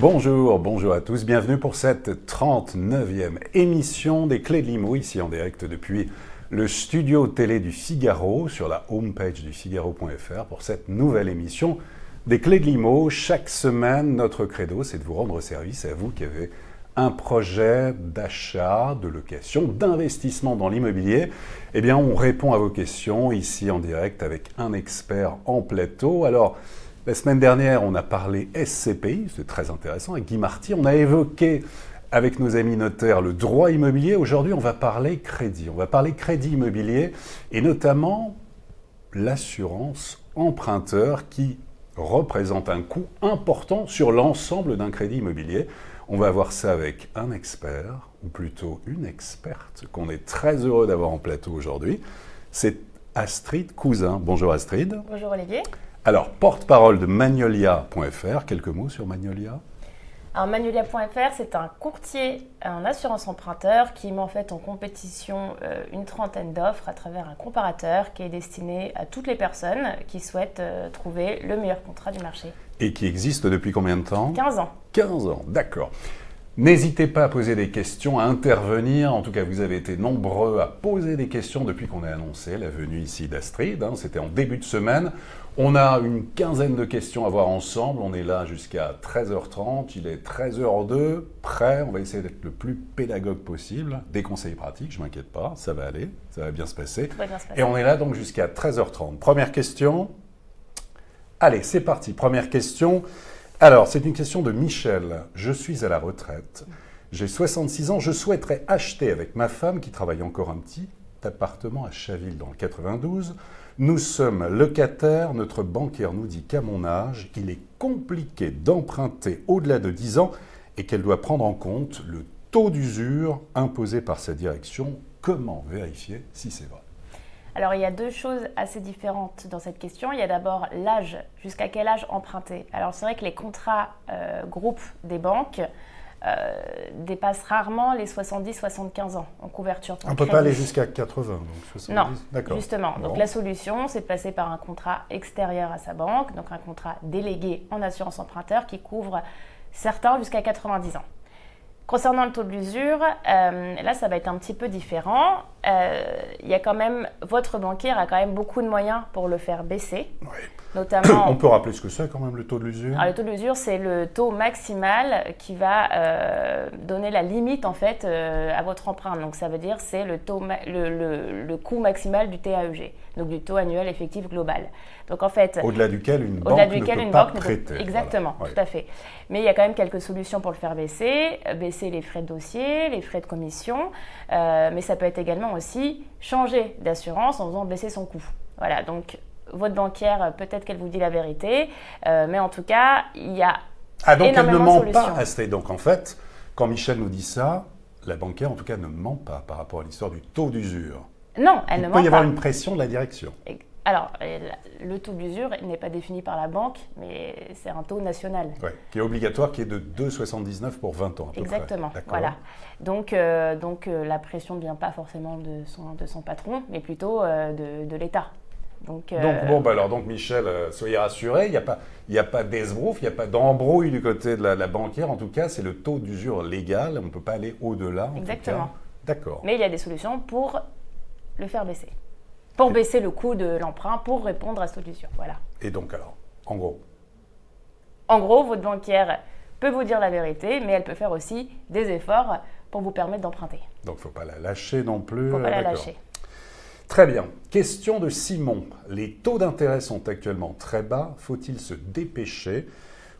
Bonjour, bonjour à tous, bienvenue pour cette 39e émission des Clés de l'Immo, ici en direct depuis le studio télé du Figaro, sur la homepage du Figaro.fr pour cette nouvelle émission des Clés de l'Immo. Chaque semaine, notre credo, c'est de vous rendre service à vous qui avez un projet d'achat, de location, d'investissement dans l'immobilier. Eh bien, on répond à vos questions ici en direct avec un expert en plateau. Alors, la semaine dernière, on a parlé SCPI, c'est très intéressant, avec Guy Marty. On a évoqué avec nos amis notaires le droit immobilier. Aujourd'hui, on va parler crédit. On va parler crédit immobilier et notamment l'assurance emprunteur qui représente un coût important sur l'ensemble d'un crédit immobilier. On va voir ça avec un expert, ou plutôt une experte, qu'on est très heureux d'avoir en plateau aujourd'hui. C'est Astrid Cousin. Bonjour Astrid. Bonjour Olivier. Alors, porte-parole de Magnolia.fr, quelques mots sur Magnolia. Alors Magnolia.fr, c'est un courtier en assurance emprunteur qui met en fait en compétition une trentaine d'offres à travers un comparateur qui est destiné à toutes les personnes qui souhaitent trouver le meilleur contrat du marché. Et qui existe depuis combien de temps ? 15 ans. 15 ans, d'accord. N'hésitez pas à poser des questions, à intervenir. En tout cas, vous avez été nombreux à poser des questions depuis qu'on a annoncé la venue ici d'Astrid. C'était en début de semaine. On a une quinzaine de questions à voir ensemble. On est là jusqu'à 13h30. Il est 13h02. Prêt. On va essayer d'être le plus pédagogue possible. Des conseils pratiques, je ne m'inquiète pas. Ça va aller. Ça va bien se passer. Tout va bien se passer. Et on est là donc jusqu'à 13h30. Première question. Allez, c'est parti. Première question. Alors, c'est une question de Michel. Je suis à la retraite. J'ai 66 ans. Je souhaiterais acheter avec ma femme qui travaille encore un petit appartement à Chaville dans le 92. Nous sommes locataires. Notre banquière nous dit qu'à mon âge, il est compliqué d'emprunter au-delà de 10 ans et qu'elle doit prendre en compte le taux d'usure imposé par sa direction. Comment vérifier si c'est vrai ? Alors, il y a deux choses assez différentes dans cette question. Il y a d'abord l'âge. Jusqu'à quel âge emprunter ? Alors, c'est vrai que les contrats groupes des banques dépassent rarement les 70-75 ans en couverture. On ne peut pas aller jusqu'à 80, donc 70. Non, d'accord. Justement. Bon. Donc, la solution, c'est de passer par un contrat extérieur à sa banque, donc un contrat délégué en assurance emprunteur qui couvre certains jusqu'à 90 ans. Concernant le taux de l'usure, là, ça va être un petit peu différent. Il y a quand même, votre banquière a quand même beaucoup de moyens pour le faire baisser. Oui. Notamment, On peut rappeler ce que c'est quand même le taux de l'usure ? Alors, le taux de l'usure, c'est le taux maximal qui va donner la limite en fait à votre emprunt. Donc ça veut dire c'est le coût maximal du TAEG, donc du taux annuel effectif global. Donc en fait, au-delà duquel une banque ne peut pas prêter. Exactement, voilà. tout à fait. Mais il y a quand même quelques solutions pour le faire baisser les frais de dossier, les frais de commission, mais ça peut être également aussi changer d'assurance en faisant baisser son coût. Voilà, donc votre banquière, peut-être qu'elle vous dit la vérité, mais en tout cas, il y a énormément de solutions. Donc elle ne ment pas, Astrid. Donc en fait, quand Michel nous dit ça, la banquière en tout cas ne ment pas par rapport à l'histoire du taux d'usure. Non, elle ne ment pas. Il peut y avoir une pression de la direction. Alors, le taux d'usure n'est pas défini par la banque, mais c'est un taux national. Oui, qui est obligatoire, qui est de 2,79 pour 20 ans à peu Exactement, près. voilà. Donc la pression ne vient pas forcément de son patron, mais plutôt de l'État. Donc Michel, soyez rassurés, il n'y a pas d'esbrouf, il n'y a pas d'embrouille du côté de la banquière. En tout cas, c'est le taux d'usure légal. On ne peut pas aller au-delà. Exactement. D'accord. Mais il y a des solutions pour le faire baisser. Pour baisser le coût de l'emprunt, pour répondre à ce taux d'usure. Voilà. Et donc alors, en gros ? En gros, votre banquière peut vous dire la vérité, mais elle peut faire aussi des efforts pour vous permettre d'emprunter. Donc il ne faut pas la lâcher non plus. Il ne faut pas la lâcher. Très bien. Question de Simon. Les taux d'intérêt sont actuellement très bas. Faut-il se dépêcher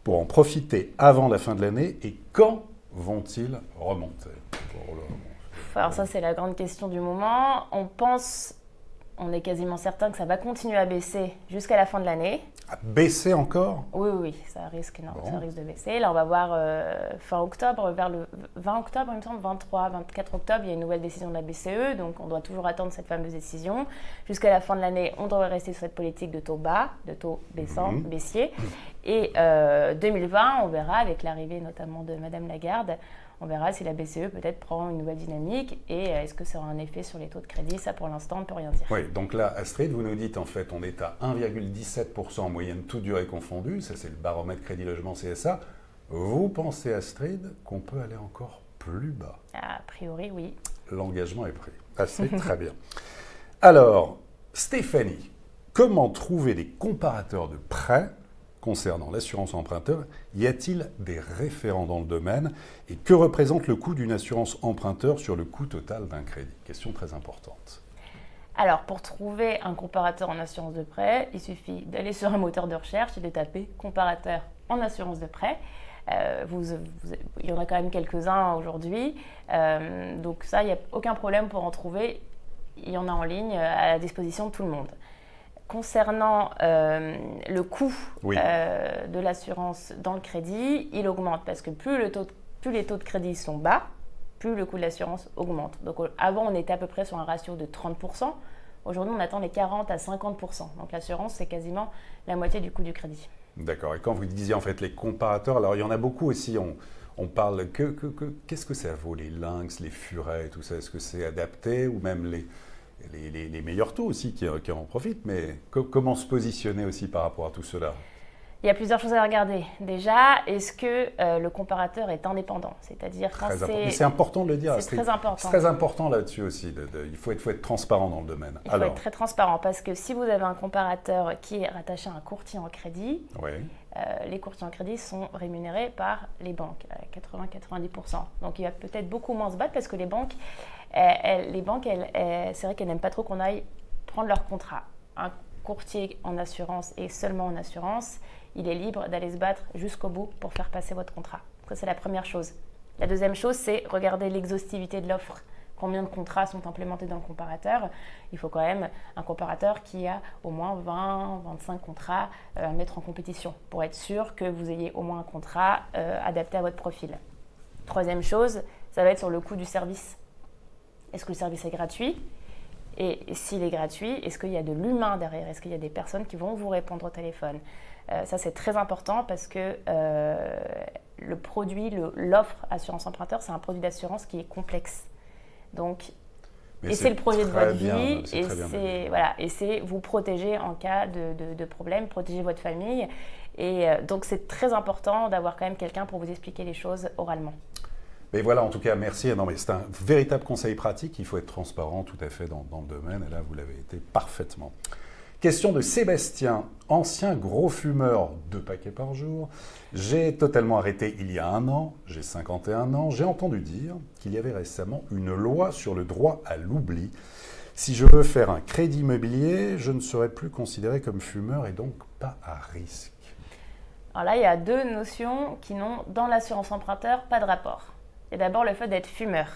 pour en profiter avant la fin de l'année et quand vont-ils remonter ? Alors ça, c'est la grande question du moment. On est quasiment certain que ça va continuer à baisser jusqu'à la fin de l'année. À baisser encore ? Oui, ça risque de baisser. Là, on va voir fin octobre, vers le 20 octobre, il me semble, 23, 24 octobre, il y a une nouvelle décision de la BCE, donc on doit toujours attendre cette fameuse décision. Jusqu'à la fin de l'année, on devrait rester sur cette politique de taux bas, de taux baissier. Et 2020, on verra, avec l'arrivée notamment de Madame Lagarde, on verra si la BCE peut-être prend une nouvelle dynamique et est-ce que ça aura un effet sur les taux de crédit. Ça, pour l'instant, on ne peut rien dire. Oui, donc là, Astrid, vous nous dites en fait, on est à 1,17% en moyenne, toute durée confondue. Ça, c'est le baromètre Crédit Logement CSA. Vous pensez, Astrid, qu'on peut aller encore plus bas? A priori, oui. L'engagement est pris. C'est très bien. Alors, Stéphanie, comment trouver des comparateurs de prêts concernant l'assurance emprunteur? Y a-t-il des référents dans le domaine? Et que représente le coût d'une assurance emprunteur sur le coût total d'un crédit? Question très importante. Alors, pour trouver un comparateur en assurance de prêt, il suffit d'aller sur un moteur de recherche et de taper « comparateur en assurance de prêt ». Il y en a quand même quelques-uns aujourd'hui. Donc ça, il n'y a aucun problème pour en trouver. Il y en a en ligne à la disposition de tout le monde. Concernant le coût de l'assurance dans le crédit, il augmente parce que plus les taux de crédit sont bas, plus le coût de l'assurance augmente. Donc avant, on était à peu près sur un ratio de 30%. Aujourd'hui, on attend les 40 à 50%. Donc l'assurance, c'est quasiment la moitié du coût du crédit. D'accord. Et quand vous disiez en fait les comparateurs, alors il y en a beaucoup aussi, on parle qu'est-ce que ça vaut, les lynx, les furets, tout ça? Est-ce que c'est adapté ou même les meilleurs taux aussi qui en profitent? Mais comment se positionner aussi par rapport à tout cela? Il y a plusieurs choses à regarder. Déjà, est-ce que le comparateur est indépendant? C'est-à-dire quand Mais c'est important de le dire. C'est très important. C'est très important là-dessus aussi. Il faut être transparent dans le domaine. Il faut être très transparent parce que si vous avez un comparateur qui est rattaché à un courtier en crédit, les courtiers en crédit sont rémunérés par les banques à 80-90%. Donc il va peut-être beaucoup moins se battre parce que les banques, c'est vrai qu'elles n'aiment pas trop qu'on aille prendre leur contrat. Un courtier en assurance et seulement en assurance, il est libre d'aller se battre jusqu'au bout pour faire passer votre contrat. Ça, c'est la première chose. La deuxième chose, c'est regarder l'exhaustivité de l'offre. Combien de contrats sont implémentés dans le comparateur? Il faut quand même un comparateur qui a au moins 20-25 contrats à mettre en compétition pour être sûr que vous ayez au moins un contrat adapté à votre profil. Troisième chose, ça va être sur le coût du service. Est-ce que le service est gratuit? Et s'il est gratuit, est-ce qu'il y a de l'humain derrière? Est-ce qu'il y a des personnes qui vont vous répondre au téléphone? Ça, c'est très important parce que le produit, l'offre assurance emprunteur, c'est un produit d'assurance qui est complexe. Donc, c'est le projet de votre vie et c'est vous protéger en cas de problème, protéger votre famille. Et donc, c'est très important d'avoir quand même quelqu'un pour vous expliquer les choses oralement. Mais voilà, en tout cas, merci. Non, mais c'est un véritable conseil pratique. Il faut être transparent tout à fait dans le domaine. Et là, vous l'avez été parfaitement. Question de Sébastien, ancien gros fumeur, 2 paquets par jour. J'ai totalement arrêté il y a 1 an, j'ai 51 ans. J'ai entendu dire qu'il y avait récemment une loi sur le droit à l'oubli. Si je veux faire un crédit immobilier, je ne serai plus considéré comme fumeur et donc pas à risque. Alors là, il y a 2 notions qui n'ont, dans l'assurance emprunteur, pas de rapport. Et d'abord, le fait d'être fumeur.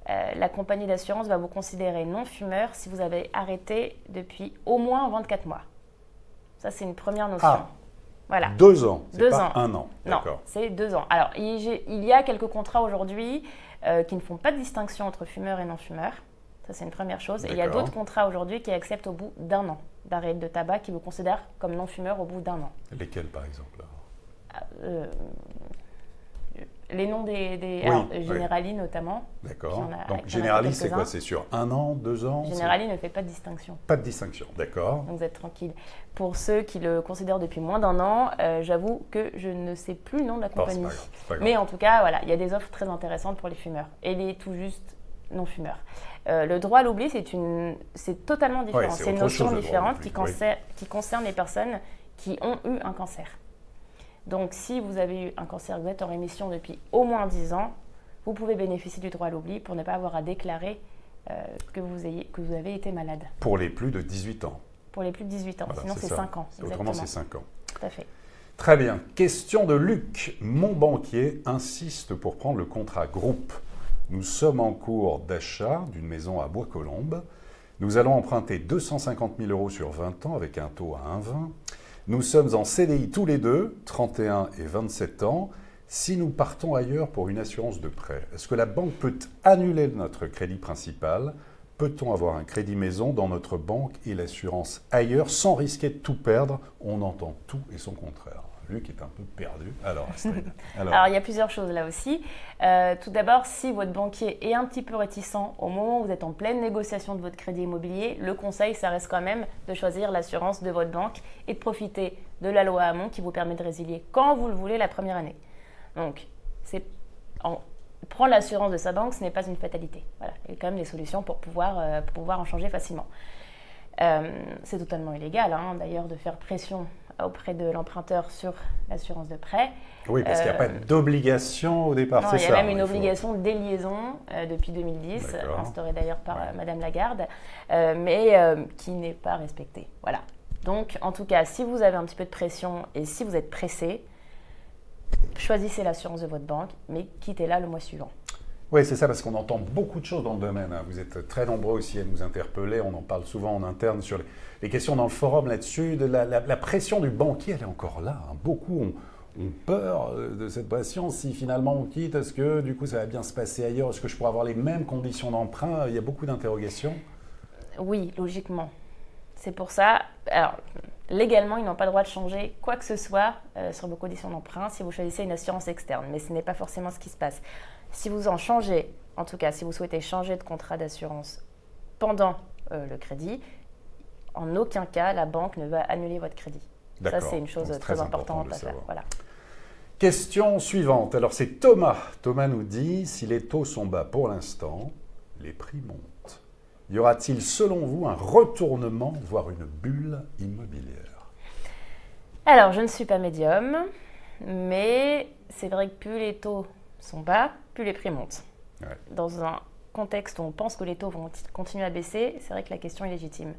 La compagnie d'assurance va vous considérer non-fumeur si vous avez arrêté depuis au moins 24 mois. Ça, c'est une première notion. Ah, voilà. 2 ans, c'est 2 pas ans. 1 an. Non, c'est 2 ans. Alors, il y a quelques contrats aujourd'hui qui ne font pas de distinction entre fumeur et non-fumeur. Ça, c'est une première chose. Et il y a d'autres contrats aujourd'hui qui acceptent au bout d'1 an d'arrêt de tabac, qui vous considèrent comme non-fumeur au bout d'1 an. Lesquels, par exemple? Les noms Generali notamment. D'accord. Donc Generali, c'est quoi? C'est sur 1 an, 2 ans? Generali ne fait pas de distinction. Pas de distinction, d'accord. Donc vous êtes tranquille. Pour ceux qui le considèrent depuis moins d'1 an, j'avoue que je ne sais plus le nom de la compagnie. C'est pas grave. Mais en tout cas, voilà, il y a des offres très intéressantes pour les fumeurs et les tout juste non-fumeurs. Le droit à l'oubli, c'est totalement différent. C'est une notion différente qui concerne les personnes qui ont eu un cancer. Donc, si vous avez eu un cancer, vous êtes en rémission depuis au moins 10 ans, vous pouvez bénéficier du droit à l'oubli pour ne pas avoir à déclarer que vous avez été malade. Pour les plus de 18 ans. Pour les plus de 18 ans, voilà, sinon c'est 5 ans. Autrement, c'est 5 ans. Tout à fait. Très bien. Question de Luc. Mon banquier insiste pour prendre le contrat groupe. Nous sommes en cours d'achat d'une maison à Bois-Colombes. Nous allons emprunter 250 000 € sur 20 ans avec un taux à 1,20. Nous sommes en CDI tous les deux, 31 et 27 ans. Si nous partons ailleurs pour une assurance de prêt, est-ce que la banque peut annuler notre crédit principal? Peut-on avoir un crédit maison dans notre banque et l'assurance ailleurs sans risquer de tout perdre? On entend tout et son contraire. Luc est un peu perdu. Alors, Astrid. Alors, il y a plusieurs choses là aussi. Tout d'abord, si votre banquier est un petit peu réticent au moment où vous êtes en pleine négociation de votre crédit immobilier, le conseil, ça reste quand même de choisir l'assurance de votre banque et de profiter de la loi Hamon qui vous permet de résilier quand vous le voulez la première année. Donc, prendre l'assurance de sa banque, ce n'est pas une fatalité. Voilà. Il y a quand même des solutions pour pouvoir en changer facilement. C'est totalement illégal, d'ailleurs, de faire pression auprès de l'emprunteur sur l'assurance de prêt. Oui, parce qu'il n'y a pas d'obligation au départ, c'est ça. Il y a même une obligation de déliaison depuis 2010, instaurée d'ailleurs par Madame Lagarde, mais qui n'est pas respectée. Voilà. Donc, en tout cas, si vous avez un petit peu de pression et si vous êtes pressé, choisissez l'assurance de votre banque, mais quittez-la le mois suivant. Oui, c'est ça, parce qu'on entend beaucoup de choses dans le domaine. Vous êtes très nombreux aussi à nous interpeller. On en parle souvent en interne sur les questions dans le forum là-dessus. La pression du banquier, elle est encore là. Beaucoup ont peur de cette pression. Si finalement on quitte, est-ce que du coup ça va bien se passer ailleurs? Est-ce que je pourrais avoir les mêmes conditions d'emprunt? Il y a beaucoup d'interrogations. Oui, logiquement. C'est pour ça. Alors, légalement, ils n'ont pas le droit de changer quoi que ce soit sur vos conditions d'emprunt si vous choisissez une assurance externe. Mais ce n'est pas forcément ce qui se passe. Si vous en changez, en tout cas, si vous souhaitez changer de contrat d'assurance pendant le crédit, en aucun cas, la banque ne va annuler votre crédit. Ça, c'est une chose très importante à faire. Voilà. Question suivante. Alors, c'est Thomas. Thomas nous dit, si les taux sont bas pour l'instant, les prix montent. Y aura-t-il, selon vous, un retournement, voire une bulle immobilière? Alors, je ne suis pas médium, mais c'est vrai que plus les taux sont bas, plus les prix montent. Ouais. Dans un contexte où on pense que les taux vont continuer à baisser, c'est vrai que la question est légitime.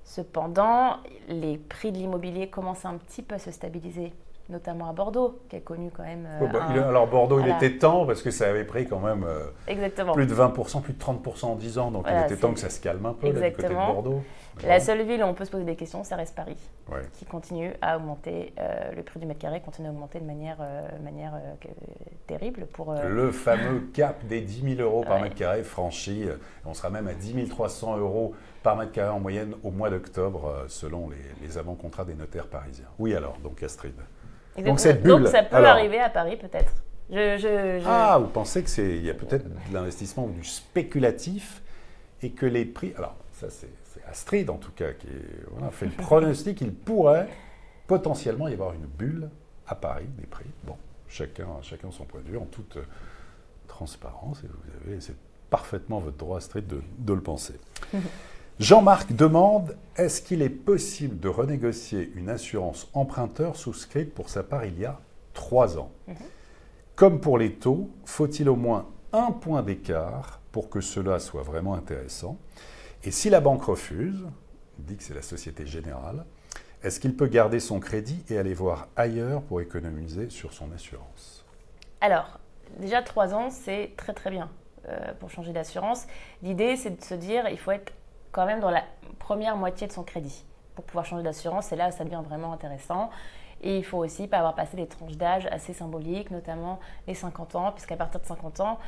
Cependant, les prix de l'immobilier commencent un petit peu à se stabiliser, notamment à Bordeaux, qui est connu quand même. Alors Bordeaux, il était temps, parce que ça avait pris quand même plus de 20%, plus de 30% en 10 ans, donc il était temps que ça se calme un peu là, du côté de Bordeaux. La seule ville où on peut se poser des questions, ça reste Paris, qui continue à augmenter, le prix du mètre carré continue à augmenter de manière terrible. Le fameux cap des 10 000 euros par mètre carré franchi, on sera même à 10 300 euros par mètre carré en moyenne au mois d'octobre, selon les avant-contrats des notaires parisiens. Oui alors, donc Astrid. Donc cette bulle, donc ça peut arriver à Paris peut-être. Ah, vous pensez qu'il y a peut-être de l'investissement ou du spéculatif et que les prix... Alors ça c'est Astrid en tout cas qui fait le pronostic qu'il pourrait potentiellement y avoir une bulle à Paris des prix. Bon, chacun son point de vue en toute transparence et c'est parfaitement votre droit Astrid de le penser. Jean-Marc demande, est-ce qu'il est possible de renégocier une assurance emprunteur souscrite pour sa part il y a 3 ans? Comme pour les taux, faut-il au moins un point d'écart pour que cela soit vraiment intéressant? Et si la banque refuse, dit que c'est la Société Générale, est-ce qu'il peut garder son crédit et aller voir ailleurs pour économiser sur son assurance? Alors, déjà 3 ans, c'est très très bien pour changer d'assurance. L'idée, c'est de se dire, il faut être quand même dans la première moitié de son crédit pour pouvoir changer d'assurance. Et là, ça devient vraiment intéressant. Et il faut aussi pas avoir passé des tranches d'âge assez symboliques, notamment les 50 ans, puisqu'à partir de 50 ans,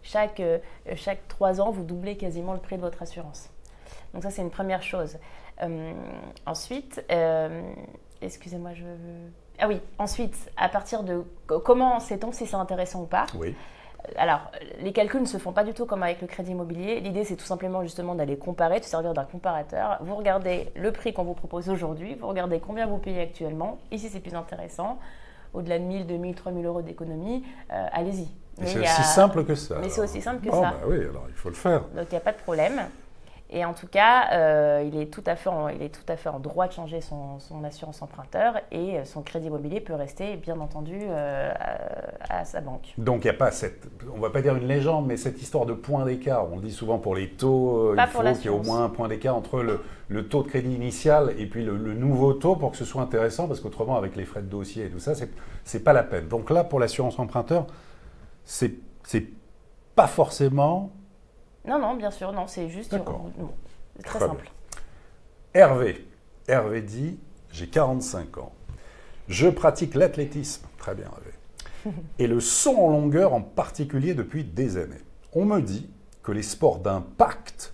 chaque 3 ans, vous doublez quasiment le prix de votre assurance. Donc ça, c'est une première chose. Ensuite, excusez-moi, Ah oui, ensuite, à partir de... Comment sait-on si c'est intéressant ou pas? Oui. Alors, les calculs ne se font pas du tout comme avec le crédit immobilier. L'idée, c'est tout simplement justement d'aller comparer, de servir d'un comparateur. Vous regardez le prix qu'on vous propose aujourd'hui, vous regardez combien vous payez actuellement. Ici, c'est plus intéressant. Au-delà de 1 000, 2 000, 3 000 euros d'économie, allez-y. C'est aussi simple que ça. Mais c'est aussi simple que ça. Bah oui, alors il faut le faire. Donc, il n'y a pas de problème. Et en tout cas, il est tout à fait en droit de changer son assurance emprunteur et son crédit immobilier peut rester, bien entendu, à sa banque. Donc, il n'y a pas on ne va pas dire une légende, mais cette histoire de point d'écart, on le dit souvent pour les taux, il faut qu'il y ait au moins un point d'écart entre le taux de crédit initial et puis le nouveau taux pour que ce soit intéressant, parce qu'autrement, avec les frais de dossier et tout ça, c'est pas la peine. Donc là, pour l'assurance emprunteur, c'est pas forcément... Non, bien sûr, non, c'est juste... C'est très simple. Hervé dit, j'ai 45 ans. Je pratique l'athlétisme, très bien Hervé, et le saut en longueur en particulier depuis des années. On me dit que les sports d'impact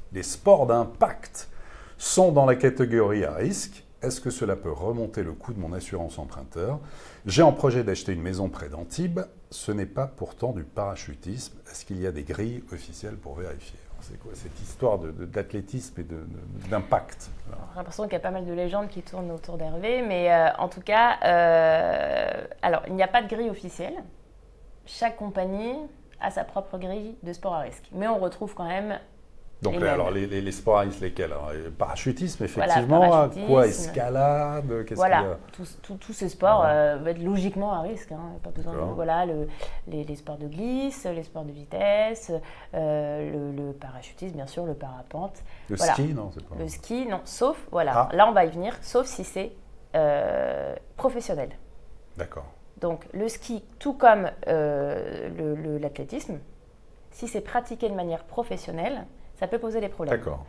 sont dans la catégorie à risque. Est-ce que cela peut remonter le coût de mon assurance emprunteur? J'ai en projet d'acheter une maison près d'Antibes. Ce n'est pas pourtant du parachutisme. Est-ce qu'il y a des grilles officielles pour vérifier? C'est quoi cette histoire d'athlétisme et d'impact? J'ai l'impression qu'il y a pas mal de légendes qui tournent autour d'Hervé, mais en tout cas, alors il n'y a pas de grille officielle. Chaque compagnie a sa propre grille de sport à risque, mais on retrouve quand même. Donc alors les sports à risque, lesquels? Parachutisme, effectivement, voilà, parachutisme, quoi, escalade, qu'est-ce voilà, qu'il y a? tous ces sports vont être logiquement à risque. Pas besoin de, voilà, les sports de glisse, les sports de vitesse, le parachutisme, bien sûr, le parapente. Le ski, non, c'est pas. Le ski, non, sauf, voilà, là on va y venir, sauf si c'est professionnel. D'accord. Donc le ski, tout comme l'athlétisme, si c'est pratiqué de manière professionnelle, ça peut poser des problèmes. D'accord.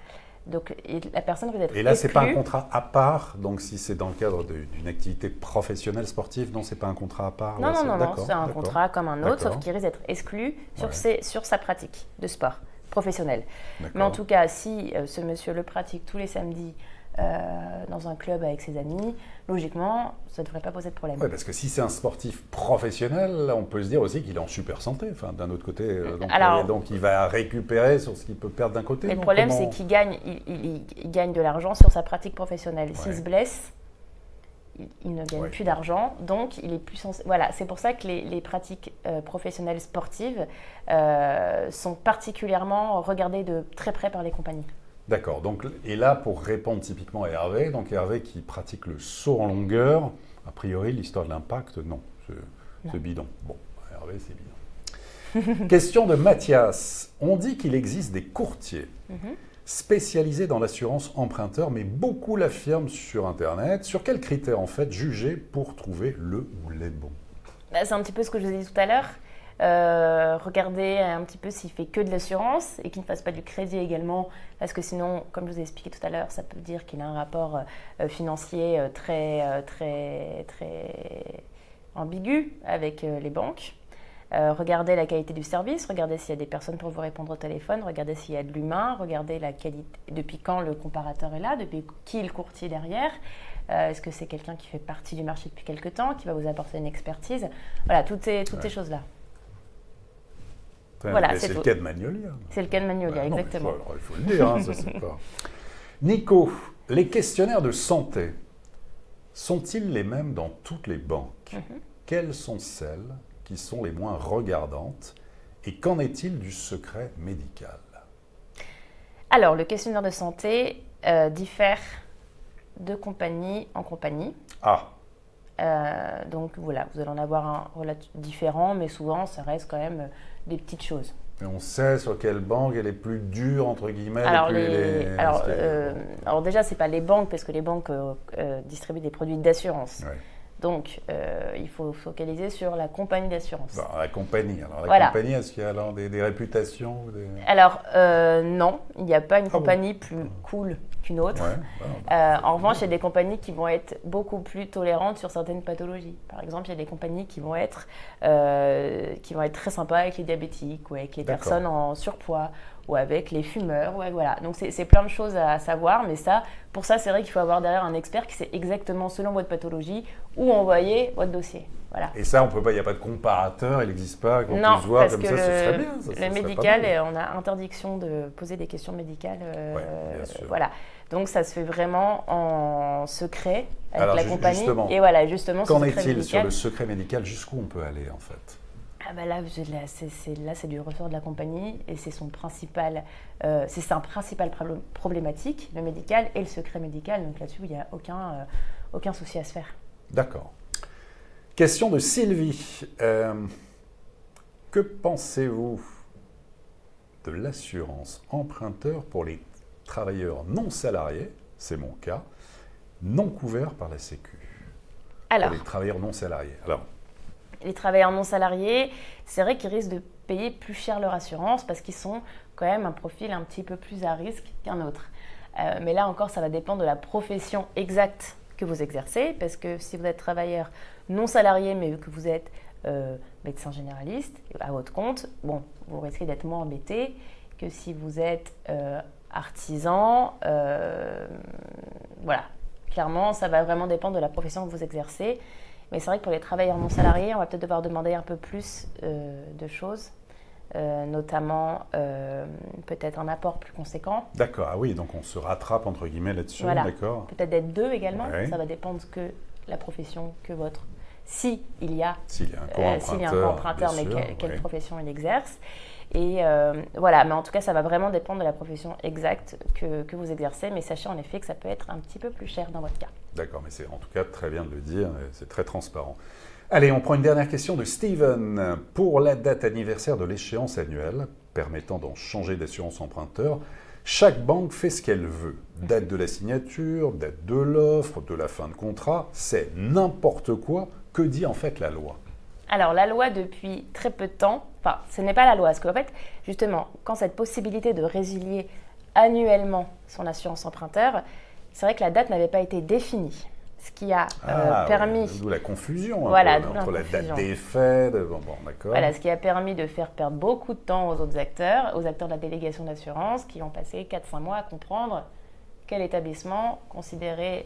Donc la personne peut être Et là, exclue. c'est pas un contrat à part. Donc si c'est dans le cadre d'une activité professionnelle sportive, non, c'est pas un contrat à part. Non, c'est un contrat comme un autre, sauf qu'il risque d'être exclu sur sa pratique de sport professionnel. Mais en tout cas, si ce monsieur le pratique tous les samedis dans un club avec ses amis, logiquement, ça ne devrait pas poser de problème. Oui, parce que si c'est un sportif professionnel, on peut se dire aussi qu'il est en super santé. Enfin, d'un autre côté, donc il va récupérer sur ce qu'il peut perdre d'un côté. Mais le problème, c'est qu'il gagne, il gagne de l'argent sur sa pratique professionnelle. S'il se blesse, il ne gagne plus d'argent, donc il est plus censé. Voilà, c'est pour ça que les pratiques professionnelles sportives sont particulièrement regardées de très près par les compagnies. D'accord. Donc, et là, pour répondre typiquement à Hervé, donc Hervé qui pratique le saut en longueur, a priori, l'histoire de l'impact, non, c'est bidon. Bon, Hervé, c'est bidon. Question de Mathias. On dit qu'il existe des courtiers spécialisés dans l'assurance emprunteur, mais beaucoup l'affirment sur Internet. Sur quels critères, en fait, juger pour trouver le ou les bons? C'est un petit peu ce que je vous ai dit tout à l'heure. Regardez un petit peu s'il fait que de l'assurance et qu'il ne fasse pas du crédit également, parce que sinon, comme je vous ai expliqué tout à l'heure, ça peut dire qu'il a un rapport financier très ambigu avec les banques. Regardez la qualité du service, regardez s'il y a des personnes pour vous répondre au téléphone, regardez s'il y a de l'humain, regardez la qualité, depuis quand le comparateur est là, depuis qui est le courtier derrière. Est-ce que c'est quelqu'un qui fait partie du marché depuis quelque temps, qui va vous apporter une expertise? Voilà, toutes ces choses-là. Voilà, c'est le cas de Magnolia. C'est le cas de Magnolia, exactement. Il faut le dire, ça c'est pas... Nico, les questionnaires de santé sont-ils les mêmes dans toutes les banques? Quelles sont celles qui sont les moins regardantes? Et qu'en est-il du secret médical? Alors, le questionnaire de santé diffère de compagnie en compagnie. Donc voilà, vous allez en avoir un différent, mais souvent ça reste quand même des petites choses. Et on sait sur quelle banque elle est plus dure, entre guillemets? Alors déjà, ce n'est pas les banques, parce que les banques distribuent des produits d'assurance. Donc, il faut focaliser sur la compagnie d'assurance. La compagnie. Alors, la compagnie, est-ce qu'il y a alors des réputations Alors, non, il n'y a pas une compagnie plus cool qu'une autre. En revanche, il y a des compagnies qui vont être beaucoup plus tolérantes sur certaines pathologies. Par exemple, il y a des compagnies qui vont être très sympas avec les diabétiques ou avec les personnes en surpoids ou avec les fumeurs. Voilà. Donc, c'est plein de choses à savoir, mais pour ça, c'est vrai qu'il faut avoir derrière un expert qui sait exactement, selon votre pathologie, où envoyer votre dossier. Voilà. Et ça, on peut pas, il n'y a pas de comparateur, il n'existe pas, qu'on puisse voir comme ça, ce serait bien. Le médical, on a interdiction de poser des questions médicales. Bien sûr. Voilà. Donc ça se fait vraiment en secret avec la compagnie. Justement, et voilà, justement, qu'en est-il sur le secret médical? Jusqu'où on peut aller en fait? Là, c'est du ressort de la compagnie et c'est sa principale problématique, le médical et le secret médical. Donc là-dessus, il n'y a aucun souci à se faire. D'accord. Question de Sylvie. Que pensez-vous de l'assurance emprunteur pour les travailleurs non salariés, c'est mon cas, non couverts par la Sécu? Alors, pour les travailleurs non salariés. Les travailleurs non salariés, c'est vrai qu'ils risquent de payer plus cher leur assurance parce qu'ils sont quand même un profil un petit peu plus à risque qu'un autre. Mais là encore, ça va dépendre de la profession exacte que vous exercez, parce que si vous êtes travailleur non salarié, mais que vous êtes médecin généraliste, à votre compte, bon, vous risquez d'être moins embêté que si vous êtes artisan. Voilà, clairement, ça va vraiment dépendre de la profession que vous exercez. Mais c'est vrai que pour les travailleurs non salariés, on va peut-être devoir demander un peu plus de choses. notamment peut-être un apport plus conséquent. D'accord, ah oui, donc on se rattrape entre guillemets là-dessus, voilà. D'accord. Peut-être d'être 2 également, ouais. Ça va dépendre que la profession, que votre. S'il y a un co-emprunteur, mais quelle profession il exerce. Et voilà, mais en tout cas, ça va vraiment dépendre de la profession exacte que vous exercez. Mais sachez en effet que ça peut être un petit peu plus cher dans votre cas. D'accord, mais c'est en tout cas très bien de le dire, c'est très transparent. Allez, on prend une dernière question de Steven. Pour la date anniversaire de l'échéance annuelle, permettant d'en changer d'assurance emprunteur, chaque banque fait ce qu'elle veut. Date de la signature, date de l'offre, de la fin de contrat, c'est n'importe quoi. Que dit en fait la loi ? Alors, la loi, depuis très peu de temps, enfin, ce n'est pas la loi, parce qu'en fait, justement, quand cette possibilité de résilier annuellement son assurance emprunteur, c'est vrai que la date n'avait pas été définie. Ce qui a permis... D'où la confusion voilà, entre la date d'effet... Bon, d'accord. Voilà, ce qui a permis de faire perdre beaucoup de temps aux autres acteurs, aux acteurs de la délégation d'assurance, qui ont passé 4-5 mois à comprendre quel établissement considérait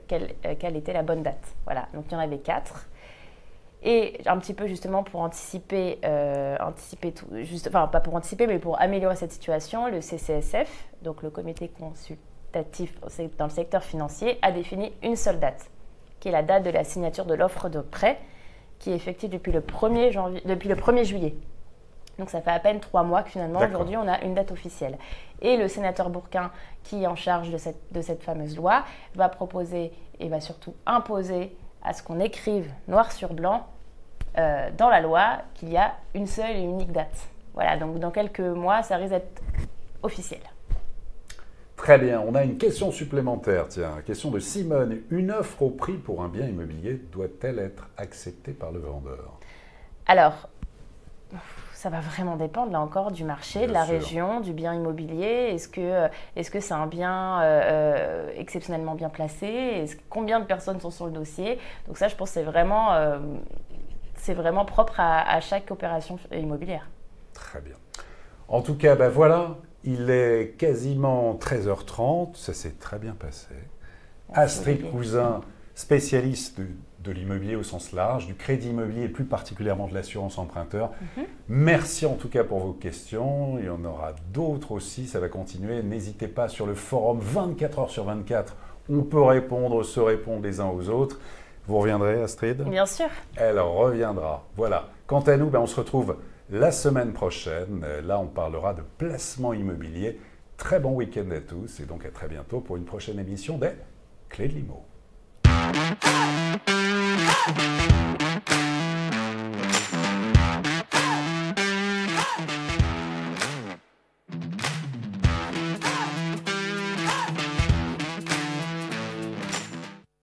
quelle était la bonne date. Voilà, donc il y en avait 4. Et un petit peu justement pour anticiper tout, enfin pas pour anticiper, mais pour améliorer cette situation, le CCSF, donc le comité consultatif dans le secteur financier, a défini une seule date, qui est la date de la signature de l'offre de prêt, qui est effective depuis le 1er juillet. Donc ça fait à peine 3 mois que finalement, aujourd'hui, on a une date officielle. Et le sénateur Bourquin, qui est en charge de cette fameuse loi, va proposer et va surtout imposer à ce qu'on écrive noir sur blanc dans la loi qu'il y a une seule et unique date. Voilà, donc dans quelques mois, ça risque d'être officiel. Très bien, on a une question supplémentaire, tiens, question de Simone. Une offre au prix pour un bien immobilier doit-elle être acceptée par le vendeur ? Alors, ça va vraiment dépendre, là encore, du marché, de la région, du bien immobilier. Est-ce que c'est un bien exceptionnellement bien placé ? Combien de personnes sont sur le dossier ? Donc ça, je pense que c'est vraiment propre à chaque opération immobilière. Très bien. En tout cas, voilà, il est quasiment 13h30, ça s'est très bien passé. Merci, Astrid Olivier. Cousin, spécialiste de l'immobilier au sens large, du crédit immobilier et plus particulièrement de l'assurance emprunteur. Merci en tout cas pour vos questions. Il y en aura d'autres aussi, ça va continuer. N'hésitez pas sur le forum 24h/24. On peut se répondre les uns aux autres. Vous reviendrez, Astrid ? Bien sûr. Elle reviendra. Voilà. Quant à nous, on se retrouve la semaine prochaine. Là, on parlera de placement immobilier. Très bon week-end à tous et donc à très bientôt pour une prochaine émission des Clés de l'Immo.